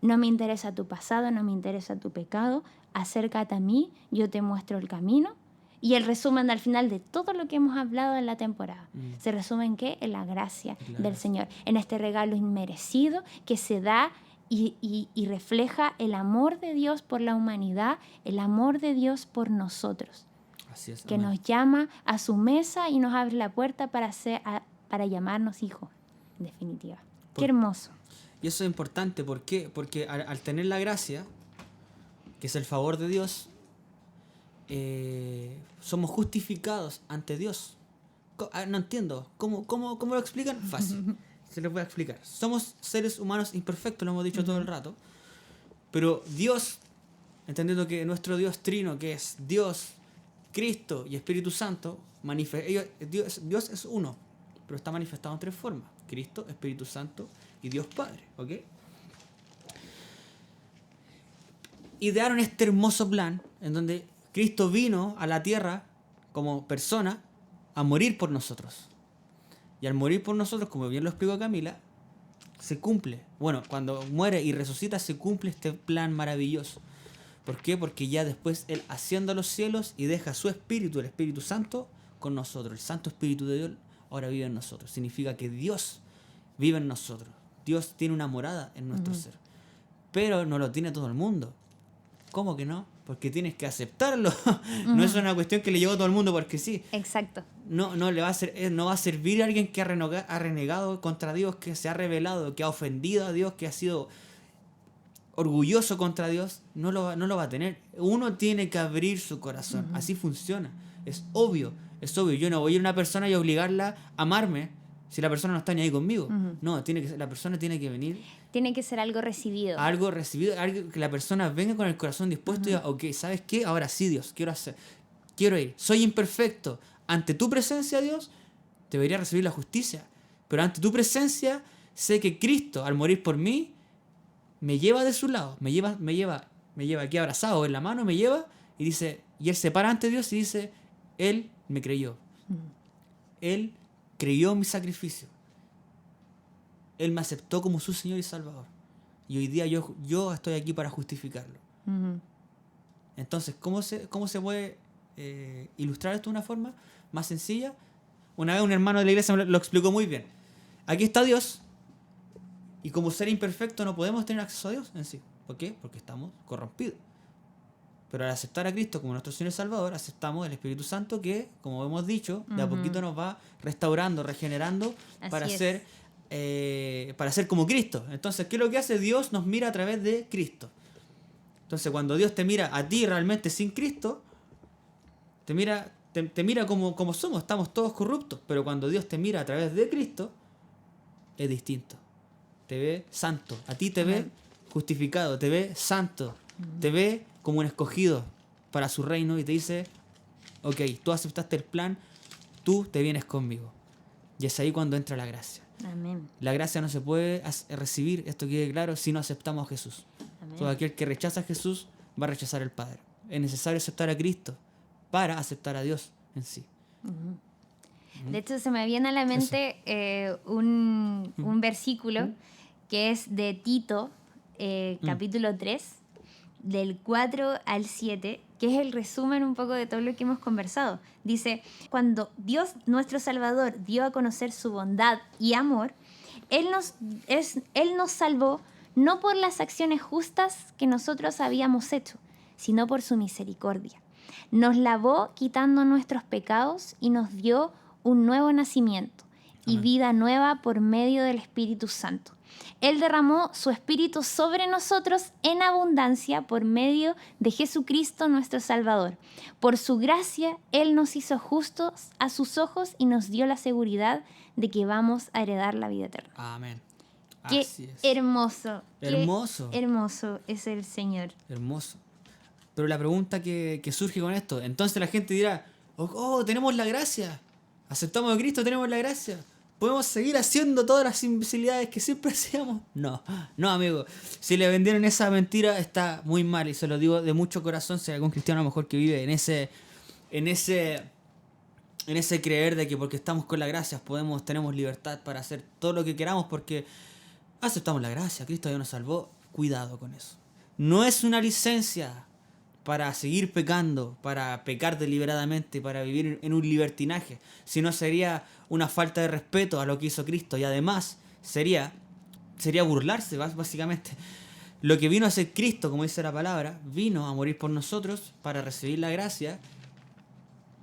No me interesa tu pasado, no me interesa tu pecado, acércate a mí, yo te muestro el camino. Y el resumen al final de todo lo que hemos hablado en la temporada, ¿se resume en qué? En la gracia del Señor, en este regalo inmerecido que se da y refleja el amor de Dios por la humanidad, el amor de Dios por nosotros. Así es, que nos llama a su mesa y nos abre la puerta para llamarnos hijos, en definitiva. Qué hermoso. Y eso es importante, ¿por qué? Porque al tener la gracia, que es el favor de Dios, somos justificados ante Dios. No entiendo. ¿Cómo lo explican? Fácil. Se les voy a explicar. Somos seres humanos imperfectos, lo hemos dicho todo el rato. Pero Dios, entendiendo que nuestro Dios trino, que es Dios, Cristo y Espíritu Santo, Dios es uno, pero está manifestado en tres formas: Cristo, Espíritu Santo y Dios Padre. ¿Ok? Idearon este hermoso plan en donde Cristo vino a la tierra como persona a morir por nosotros. Y al morir por nosotros, como bien lo explicó Camila, se cumple. Bueno, cuando muere y resucita se cumple este plan maravilloso. ¿Por qué? Porque ya después Él asciende a los cielos y deja su Espíritu, el Espíritu Santo, con nosotros. El Santo Espíritu de Dios ahora vive en nosotros. Significa que Dios vive en nosotros. Dios tiene una morada en nuestro ser. Pero no lo tiene todo el mundo. ¿Cómo que no? Porque tienes que aceptarlo. No es una cuestión que le llegó a todo el mundo porque sí. Exacto. No va a servir a alguien que ha renegado contra Dios, que se ha rebelado, que ha ofendido a Dios, que ha sido orgulloso contra Dios. No lo va a tener. Uno tiene que abrir su corazón. Así funciona. Es obvio. Yo no voy a ir a una persona y obligarla a amarme Si la persona no está ni ahí conmigo. No, la persona tiene que venir. Tiene que ser algo recibido. Algo recibido, algo que la persona venga con el corazón dispuesto y diga, ok, ¿sabes qué? Ahora sí, Dios, quiero ir. Soy imperfecto. Ante tu presencia, Dios, debería recibir la justicia. Pero ante tu presencia, sé que Cristo, al morir por mí, me lleva de su lado. Me lleva aquí abrazado en la mano, me lleva y dice, y Él se para ante Dios y dice, Él me creyó. Él creyó mi sacrificio. Él me aceptó como su Señor y Salvador. Y hoy día yo estoy aquí para justificarlo. Entonces, ¿cómo se puede ilustrar esto de una forma más sencilla? Una vez un hermano de la iglesia me lo explicó muy bien. Aquí está Dios, y como ser imperfecto no podemos tener acceso a Dios en sí. ¿Por qué? Porque estamos corrompidos. Pero al aceptar a Cristo como nuestro Señor y Salvador, aceptamos el Espíritu Santo que, como hemos dicho, de a poquito nos va restaurando, regenerando para ser como Cristo. Entonces, ¿qué es lo que hace? Dios nos mira a través de Cristo. Entonces, cuando Dios te mira a ti realmente sin Cristo, te mira como somos, estamos todos corruptos. Pero cuando Dios te mira a través de Cristo, es distinto. Te ve santo, a ti te ve justificado, te ve santo, te ve como un escogido para su reino y te dice, ok, tú aceptaste el plan, tú te vienes conmigo. Y es ahí cuando entra la gracia. Amén. La gracia no se puede recibir, esto quede claro, si no aceptamos a Jesús. Amén. Todo aquel que rechaza a Jesús va a rechazar al Padre. Es necesario aceptar a Cristo para aceptar a Dios en sí. De hecho, se me viene a la mente un versículo que es de Tito, capítulo 3, del 4 al 7, que es el resumen un poco de todo lo que hemos conversado. Dice, cuando Dios, nuestro Salvador, dio a conocer su bondad y amor, Él nos salvó no por las acciones justas que nosotros habíamos hecho, sino por su misericordia. Nos lavó quitando nuestros pecados y nos dio un nuevo nacimiento y vida nueva por medio del Espíritu Santo. Él derramó su Espíritu sobre nosotros en abundancia por medio de Jesucristo nuestro Salvador. Por su gracia, Él nos hizo justos a sus ojos y nos dio la seguridad de que vamos a heredar la vida eterna. Amén. Qué Así es. hermoso. Hermoso. Qué hermoso es el Señor. Hermoso. Pero la pregunta que surge con esto, entonces la gente dirá, oh, tenemos la gracia. Aceptamos a Cristo, tenemos la gracia. ¿Podemos seguir haciendo todas las imbecilidades que siempre hacíamos? No, amigo. Si le vendieron esa mentira, está muy mal. Y se lo digo de mucho corazón. Si hay algún cristiano a lo mejor que vive en ese creer de que porque estamos con la gracia tenemos libertad para hacer todo lo que queramos porque aceptamos la gracia. Cristo ya nos salvó. Cuidado con eso. No es una licencia para seguir pecando, para pecar deliberadamente, para vivir en un libertinaje, sino sería una falta de respeto a lo que hizo Cristo y además sería burlarse básicamente. Lo que vino a hacer Cristo, como dice la palabra, vino a morir por nosotros para recibir la gracia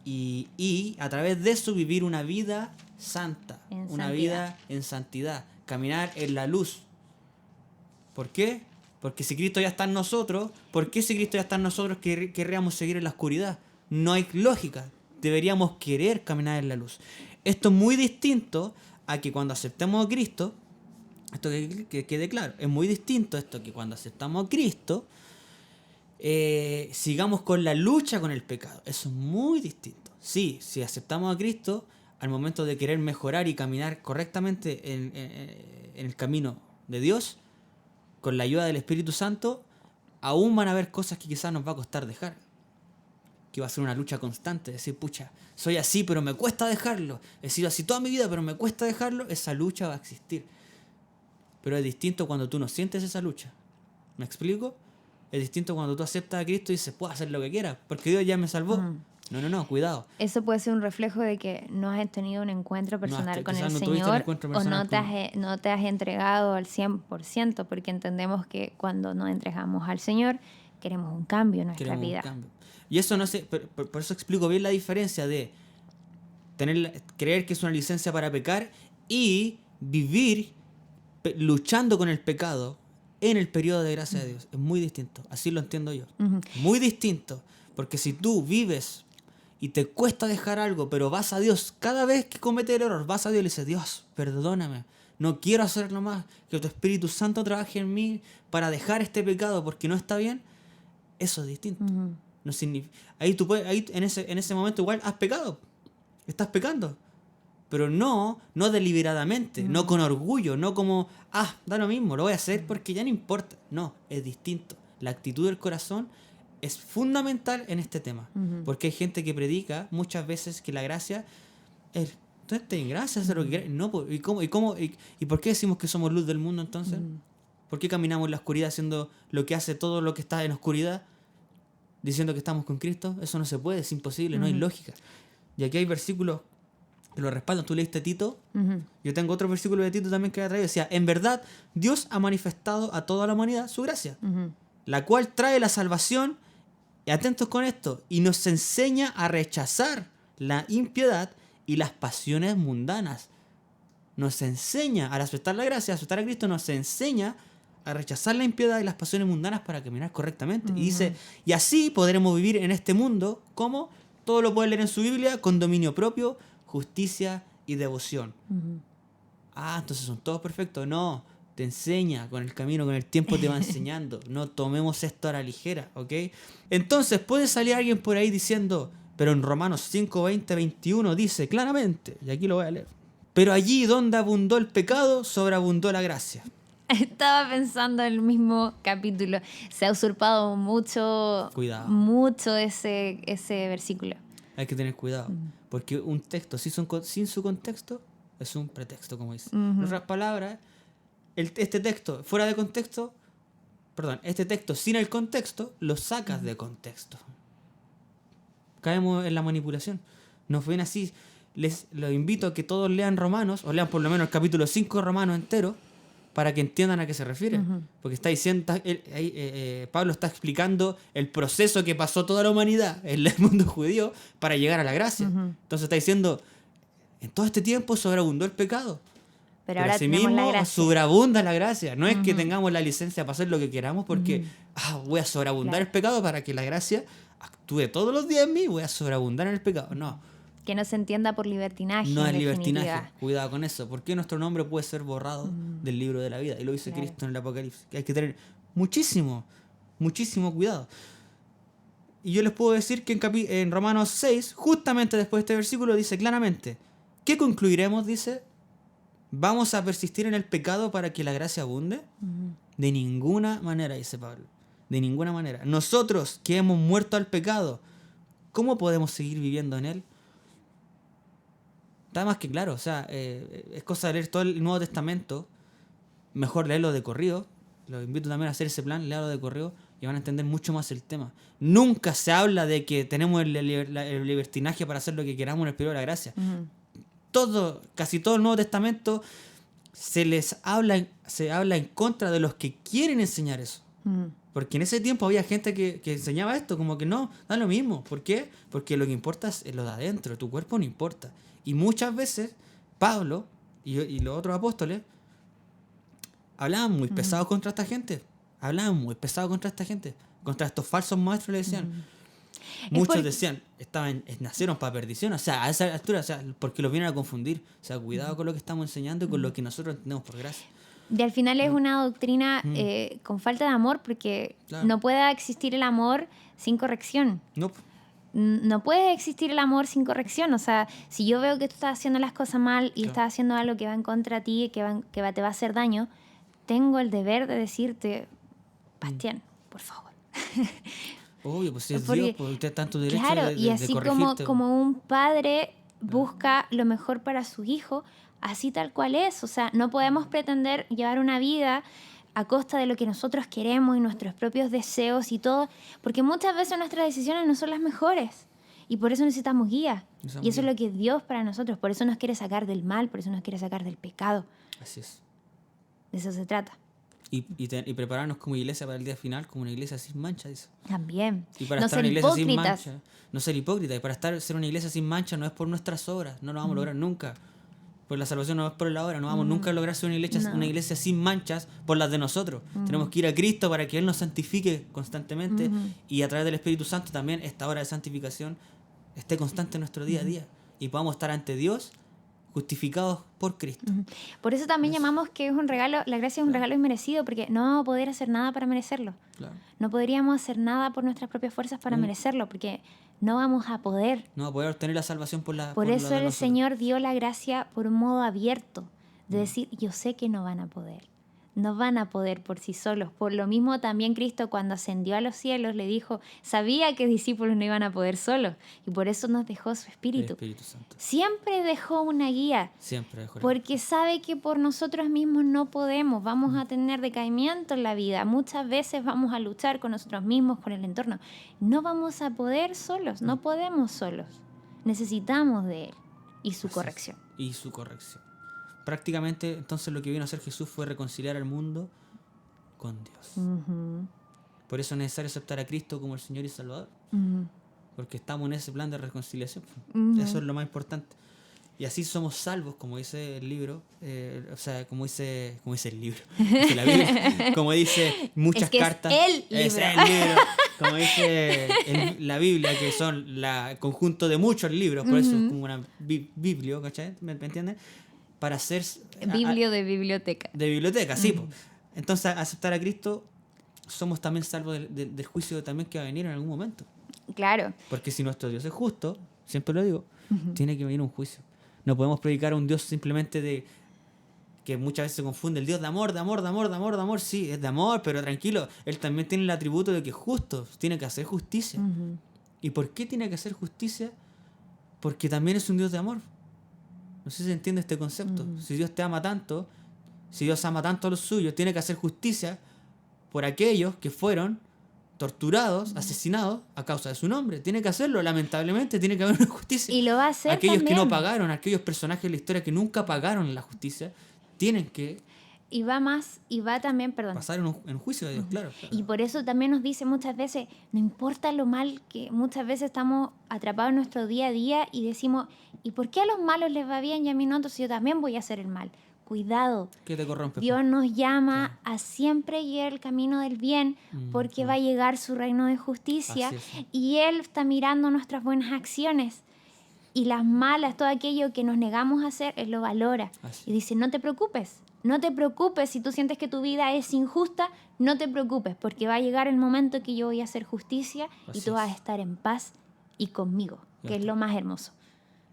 y a través de eso vivir una vida santa, una vida en santidad, caminar en la luz. ¿Por qué? Porque si Cristo ya está en nosotros, ¿por qué si Cristo ya está en nosotros querríamos seguir en la oscuridad? No hay lógica. Deberíamos querer caminar en la luz. Esto es muy distinto a que cuando aceptemos a Cristo, esto que quede claro, es muy distinto esto que cuando aceptamos a Cristo, sigamos con la lucha con el pecado. Eso es muy distinto. Sí, si aceptamos a Cristo, al momento de querer mejorar y caminar correctamente en el camino de Dios, con la ayuda del Espíritu Santo, aún van a haber cosas que quizás nos va a costar dejar. Que va a ser una lucha constante. Decir, pucha, soy así, pero me cuesta dejarlo. He sido así toda mi vida, pero me cuesta dejarlo. Esa lucha va a existir. Pero es distinto cuando tú no sientes esa lucha. ¿Me explico? Es distinto cuando tú aceptas a Cristo y dices, puedo hacer lo que quiera, porque Dios ya me salvó. No, cuidado. Eso puede ser un reflejo de que no has tenido un encuentro personal con el Señor o no te has entregado al 100%, porque entendemos que cuando nos entregamos al Señor queremos un cambio en nuestra vida. Y eso no sé, por eso explico bien la diferencia de creer que es una licencia para pecar y vivir luchando con el pecado en el periodo de gracia de Dios. Es muy distinto, así lo entiendo yo. Muy distinto, porque si tú vives y te cuesta dejar algo, pero vas a Dios, cada vez que cometes el error, vas a Dios y le dices, Dios, perdóname, no quiero hacerlo más, que tu Espíritu Santo trabaje en mí para dejar este pecado porque no está bien, eso es distinto. No significa, ahí tú puedes, ahí en ese momento igual has pecado, estás pecando, pero no deliberadamente, no con orgullo, no como, da lo mismo, lo voy a hacer porque ya no importa. No, es distinto. La actitud del corazón es fundamental en este tema, porque hay gente que predica muchas veces que la gracia es, entonces ten gracia, hacer lo que quieras. No, ¿y por qué decimos que somos luz del mundo entonces? ¿Por qué caminamos en la oscuridad haciendo lo que hace todo lo que está en oscuridad, diciendo que estamos con Cristo? Eso no se puede, es imposible, no hay lógica. Y aquí hay versículos que lo respaldan. Tú leíste Tito. Yo tengo otro versículo de Tito también que había traído. Decía, en verdad, Dios ha manifestado a toda la humanidad su gracia, la cual trae la salvación, y atentos con esto, y nos enseña a rechazar la impiedad y las pasiones mundanas. Nos enseña, al aceptar la gracia, a aceptar a Cristo, nos enseña a rechazar la impiedad y las pasiones mundanas para caminar correctamente. Y dice, y así podremos vivir en este mundo, como todo lo puede leer en su Biblia, con dominio propio, justicia y devoción. Entonces son todos perfectos. No, te enseña con el camino, con el tiempo te va enseñando. No tomemos esto a la ligera, ¿ok? Entonces puede salir alguien por ahí diciendo, pero en Romanos 5, 20, 21 dice claramente, y aquí lo voy a leer, pero allí donde abundó el pecado, sobreabundó la gracia. Estaba pensando en el mismo capítulo. Se ha usurpado mucho ese versículo. Hay que tener cuidado, porque un texto sin su contexto es un pretexto, como dice. En otras palabras, este texto fuera de contexto, este texto sin el contexto, lo sacas de contexto. Caemos en la manipulación. Nos ven así. Les invito a que todos lean Romanos, o lean por lo menos el capítulo 5 de Romanos entero, para que entiendan a qué se refiere. Porque está diciendo, Pablo está explicando el proceso que pasó toda la humanidad en el mundo judío para llegar a la gracia. Entonces está diciendo, en todo este tiempo sobreabundó el pecado. Pero ahora tenemos la gracia. Sobreabunda la gracia. No es que tengamos la licencia para hacer lo que queramos porque voy a sobreabundar el pecado para que la gracia actúe todos los días en mí, voy a sobreabundar en el pecado. No. Que no se entienda por libertinaje. No es libertinaje. Cuidado con eso. ¿Por qué nuestro nombre puede ser borrado del libro de la vida? Y lo dice Cristo en el Apocalipsis. Que hay que tener muchísimo cuidado. Y yo les puedo decir que en Romanos 6, justamente después de este versículo, dice claramente, ¿qué concluiremos? Dice, ¿vamos a persistir en el pecado para que la gracia abunde? De ninguna manera, dice Pablo. De ninguna manera. Nosotros que hemos muerto al pecado, ¿cómo podemos seguir viviendo en él? Está más que claro, o sea, es cosa de leer todo el Nuevo Testamento, mejor leerlo de corrido. Los invito también a hacer ese plan, leerlo de corrido y van a entender mucho más el tema. Nunca se habla de que tenemos el libertinaje para hacer lo que queramos en el periodo de la gracia. Casi todo el Nuevo Testamento se habla en contra de los que quieren enseñar eso. Porque en ese tiempo había gente que enseñaba esto, como que no, da lo mismo. ¿Por qué? Porque lo que importa es lo de adentro, tu cuerpo no importa. Y muchas veces Pablo y los otros apóstoles hablaban muy pesados contra esta gente. Contra estos falsos maestros le decían. Muchos decían, nacieron para perdición. O sea, a esa altura, porque los vienen a confundir. O sea, cuidado con lo que estamos enseñando y con lo que nosotros entendemos por gracia. Y al final es una doctrina con falta de amor, porque no puede existir el amor sin corrección. No puede existir el amor sin corrección. O sea, si yo veo que tú estás haciendo las cosas mal y estás haciendo algo que va en contra de ti, que te va a hacer daño, tengo el deber de decirte, Bastián, por favor. Obvio, pues si es Dios, pues usted está en tu derecho de y así como un padre busca lo mejor para su hijo, así tal cual es. O sea, no podemos pretender llevar una vida a costa de lo que nosotros queremos y nuestros propios deseos y todo, porque muchas veces nuestras decisiones no son las mejores y por eso necesitamos guía. Y eso es lo que es Dios para nosotros. Por eso nos quiere sacar del mal, por eso nos quiere sacar del pecado. Así es. De eso se trata. Y prepararnos como iglesia para el día final, como una iglesia sin mancha, dice. También. Y para estar en una iglesia sin mancha, no ser hipócrita. Y para ser una iglesia sin mancha no es por nuestras obras, no lo vamos a lograr nunca. Pues la salvación no es por la obra, no vamos nunca a lograr ser una iglesia sin manchas por las de nosotros. Tenemos que ir a Cristo para que Él nos santifique constantemente y a través del Espíritu Santo también esta obra de santificación esté constante en nuestro día a día y podamos estar ante Dios justificados por Cristo. Por eso también llamamos que es un regalo, la gracia es un regalo inmerecido, porque no vamos a poder hacer nada para merecerlo. Claro. No podríamos hacer nada por nuestras propias fuerzas para merecerlo, porque no vamos a poder. No va a poder obtener la salvación por la Por por eso lo de el nosotros. Señor dio la gracia por un modo abierto, de decir, yo sé que no van a poder. No van a poder por sí solos. Por lo mismo también Cristo cuando ascendió a los cielos le dijo, sabía que discípulos no iban a poder solos y por eso nos dejó su El Espíritu. Espíritu Santo. Siempre dejó una guía, Siempre dejó porque sabe que por nosotros mismos no podemos, vamos a tener decaimiento en la vida, muchas veces vamos a luchar con nosotros mismos, con el entorno. No vamos a poder solos, no podemos solos. Necesitamos de Él y su corrección. Y su corrección. Prácticamente, entonces, lo que vino a hacer Jesús fue reconciliar al mundo con Dios. Por eso es necesario aceptar a Cristo como el Señor y Salvador. Porque estamos en ese plan de reconciliación. Eso es lo más importante. Y así somos salvos, como dice el libro, o sea, como dice el libro, dice la Biblia, como dice muchas Es que cartas. es el libro. el libro. Como dice la Biblia, que son el conjunto de muchos libros, por eso es como una Biblia, ¿cachai? ¿Me entiendes? Para ser... Biblio de biblioteca. De biblioteca, sí. Po. Entonces, aceptar a Cristo, somos también salvos del juicio también que va a venir en algún momento. Claro. Porque si nuestro Dios es justo, siempre lo digo, tiene que venir un juicio. No podemos predicar a un Dios simplemente de... que muchas veces se confunde, el Dios de amor, de amor, de amor, de amor, de amor. Sí, es de amor, pero tranquilo. Él también tiene el atributo de que es justo, tiene que hacer justicia. ¿Y por qué tiene que hacer justicia? Porque también es un Dios de amor. No sé si se entiende este concepto. Si Dios te ama tanto, si Dios ama tanto a los suyos, tiene que hacer justicia por aquellos que fueron torturados, asesinados a causa de su nombre. Tiene que hacerlo, lamentablemente, tiene que haber una justicia. Y lo va a hacer aquellos también. que no pagaron, aquellos personajes de la historia que nunca pagaron la justicia, tienen que Y va más, y va también, perdón. pasar en juicio de Dios, claro. Y por eso también nos dice muchas veces, no importa lo mal que muchas veces estamos atrapados en nuestro día a día y decimos, ¿y por qué a los malos les va bien y a mí no? Entonces yo también voy a hacer el mal. Cuidado. Que te corrompe. Dios nos llama a siempre guiar el camino del bien porque va a llegar su reino de justicia y Él está mirando nuestras buenas acciones y las malas, todo aquello que nos negamos a hacer, Él lo valora. Y dice, no te preocupes si tú sientes que tu vida es injusta, no te preocupes porque va a llegar el momento que yo voy a hacer justicia y tú vas a estar en paz y conmigo, que es lo más hermoso.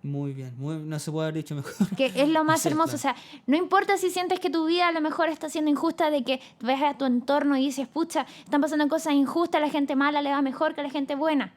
Muy bien, no se puede haber dicho mejor. Que es lo más Así es, hermoso, claro. o sea, no importa si sientes que tu vida a lo mejor está siendo injusta, de que ves a tu entorno y dices, pucha, están pasando cosas injustas, a la gente mala le va mejor que a la gente buena.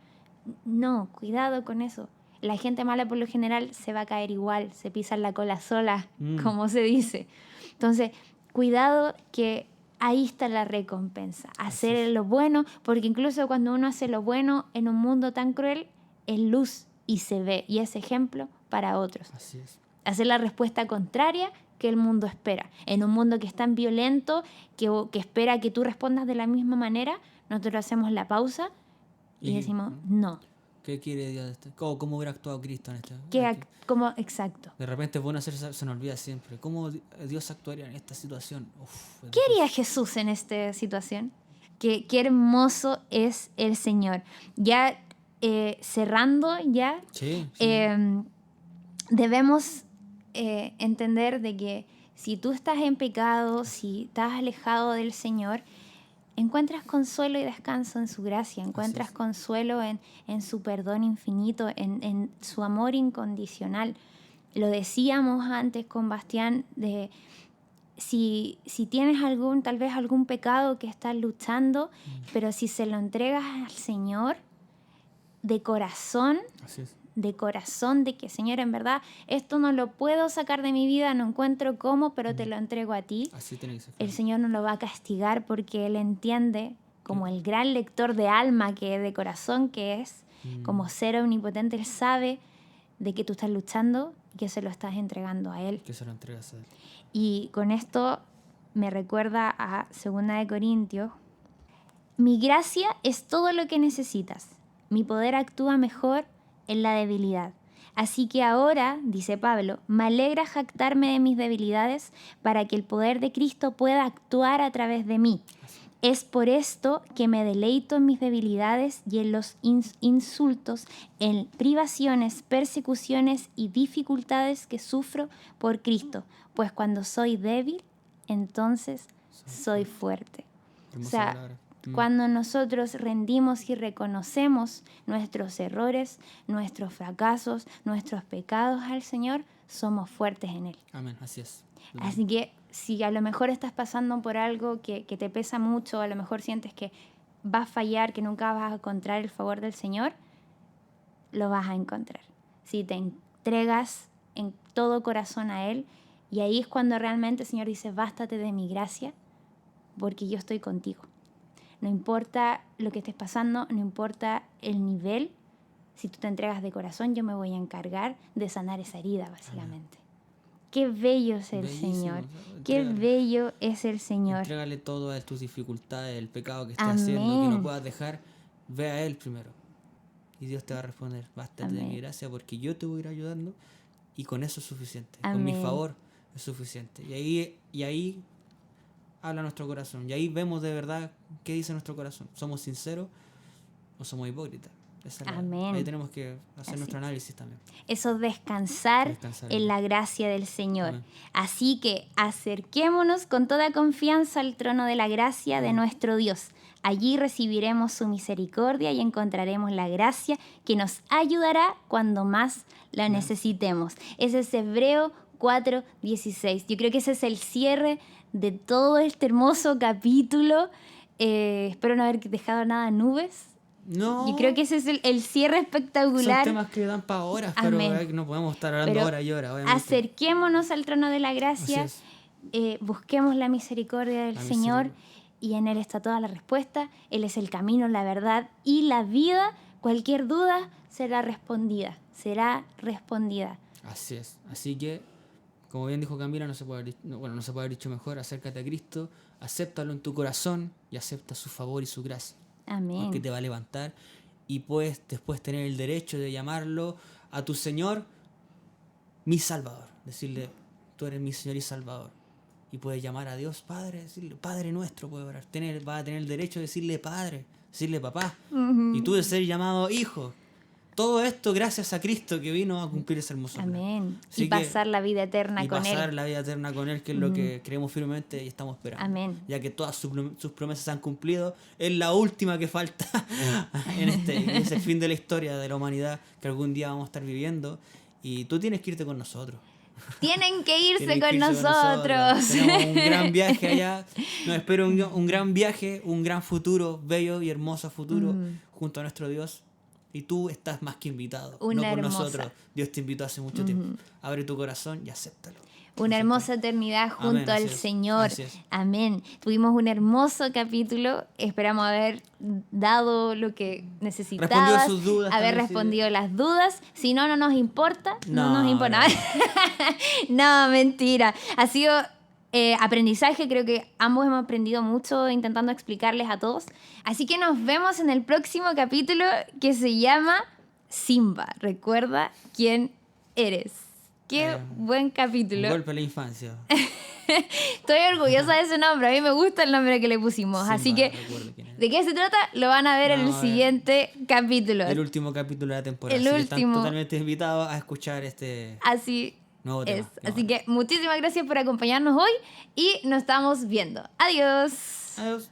No, cuidado con eso. La gente mala por lo general se va a caer igual, se pisa la cola sola, como se dice. Entonces, cuidado que ahí está la recompensa, hacer lo bueno, porque incluso cuando uno hace lo bueno en un mundo tan cruel, es luz y se ve, y es ejemplo para otros. Así es. Hacer la respuesta contraria que el mundo espera. En un mundo que es tan violento, que espera que tú respondas de la misma manera, nosotros hacemos la pausa y decimos, no. ¿Qué quiere Dios de esto? ¿Cómo hubiera actuado Cristo en esto? Exacto. De repente es bueno hacer, se nos olvida siempre. ¿Cómo Dios actuaría en esta situación? ¿Qué haría Jesús en esta situación? Qué hermoso es el Señor. Ya cerrando ya, Sí. debemos entender de que si tú estás en pecado, si estás alejado del Señor, encuentras consuelo y descanso en su gracia, encuentras consuelo en su perdón infinito, en su amor incondicional. Lo decíamos antes con Bastián, de si tienes tal vez algún pecado que estás luchando, pero si se lo entregas al Señor de corazón, de que Señor, en verdad, esto no lo puedo sacar de mi vida, no encuentro cómo, pero te lo entrego a ti. Así tiene que ser. El Señor no lo va a castigar porque Él entiende, como el gran lector de alma que es, de corazón que es, como ser omnipotente, Él sabe de que tú estás luchando y que se lo estás entregando a Él. Que se lo entregas a Él. Y con esto me recuerda a 2 Corintios. Mi gracia es todo lo que necesitas. Mi poder actúa mejor en la debilidad. Así que ahora, dice Pablo, me alegra jactarme de mis debilidades para que el poder de Cristo pueda actuar a través de mí. Es por esto que me deleito en mis debilidades y en los insultos, en privaciones, persecuciones y dificultades que sufro por Cristo. Pues cuando soy débil, entonces soy fuerte. Hermosa O sea, palabra. cuando nosotros rendimos y reconocemos nuestros errores, nuestros fracasos, nuestros pecados al Señor, somos fuertes en Él. Amén, así es. Así que si a lo mejor estás pasando por algo que te pesa mucho, a lo mejor sientes que vas a fallar, que nunca vas a encontrar el favor del Señor, lo vas a encontrar. Si te entregas en todo corazón a Él, y ahí es cuando realmente el Señor dice, bástate de mi gracia, porque yo estoy contigo. No importa lo que estés pasando, no importa el nivel, si tú te entregas de corazón, yo me voy a encargar de sanar esa herida, básicamente. Qué bello es el Bellísimo, Señor. o sea, Qué bello es el Señor. Entrégale todo a tus dificultades, el pecado que estés Amén. haciendo, que no puedas dejar. Ve a Él primero. Y Dios te va a responder, bástate de Amén. mi gracia porque yo te voy a ir ayudando y con eso es suficiente. Amén. Con mi favor es suficiente. Y ahí habla nuestro corazón. Y ahí vemos de verdad qué dice nuestro corazón. ¿Somos sinceros o somos hipócritas? Amén. Ahí tenemos que hacer Así. nuestro análisis también. Eso descansar Descansar. en la gracia del Señor. Amén. Así que acerquémonos con toda confianza al trono de la gracia de nuestro Dios. Allí recibiremos su misericordia y encontraremos la gracia que nos ayudará cuando más la necesitemos. Ese es Hebreos 4:16. Yo creo que ese es el cierre de todo este hermoso capítulo. Espero no haber dejado nada en nubes. No. Yo creo que ese es el cierre Son espectacular. temas que dan para horas, pero Amén. no podemos estar hablando Pero horas y horas, obviamente. acerquémonos al trono de la gracia, Así busquemos la misericordia del La Señor y en Él está toda la respuesta. Él es el camino, la verdad y la vida. Cualquier duda será respondida, Así es. Así que, como bien dijo Camila, no se puede haber dicho mejor, acércate a Cristo, acéptalo en tu corazón y acepta su favor y su gracia. Amén. Porque te va a levantar y puedes después tener el derecho de llamarlo a tu Señor, mi Salvador. Decirle, tú eres mi Señor y Salvador. Y puedes llamar a Dios Padre, decirle, Padre nuestro, puede orar. Va a tener el derecho de decirle Padre, decirle Papá. Y tú de ser llamado Hijo. Todo esto gracias a Cristo que vino a cumplir ese hermoso plan. Amén. Así Y que- pasar la vida eterna y con pasar Él. la vida eterna con Él, que es lo que creemos firmemente y estamos esperando. Amén. Ya que todas sus promesas se han cumplido, es la última que falta en y es el fin de la historia de la humanidad que algún día vamos a estar viviendo. Y tú tienes que irte con nosotros. Tienen que irse Tienen que con irse nosotros. Tenemos un gran viaje allá. Nos espera un gran viaje, un gran futuro, bello y hermoso futuro junto a nuestro Dios. Y tú estás más que invitado. Una no por hermosa. nosotros. Dios te invitó hace mucho tiempo. Abre tu corazón y acéptalo. Una hermosa eternidad junto Amén, así al es, Señor. así es. Amén. Tuvimos un hermoso capítulo. Esperamos haber dado lo que necesitabas. Respondido sus dudas Haber también, sí. respondido las dudas. Si no, no nos importa. No, No, nos importa. no. No, mentira. Ha sido aprendizaje. Creo que ambos hemos aprendido mucho intentando explicarles a todos. Así que nos vemos en el próximo capítulo que se llama Simba. Recuerda quién eres. Qué buen Un capítulo. golpe a la infancia. Estoy orgullosa de ese nombre. A mí me gusta el nombre que le pusimos. Simba, Así que, recuerdo quién era. ¿de qué se trata? Lo van a ver en el Vamos a ver. siguiente capítulo. El último capítulo de la temporada. El Así que están último. totalmente invitados a escuchar este Así nuevo es. tema. Así que muchísimas gracias por acompañarnos hoy y nos estamos viendo. Adiós. Adiós.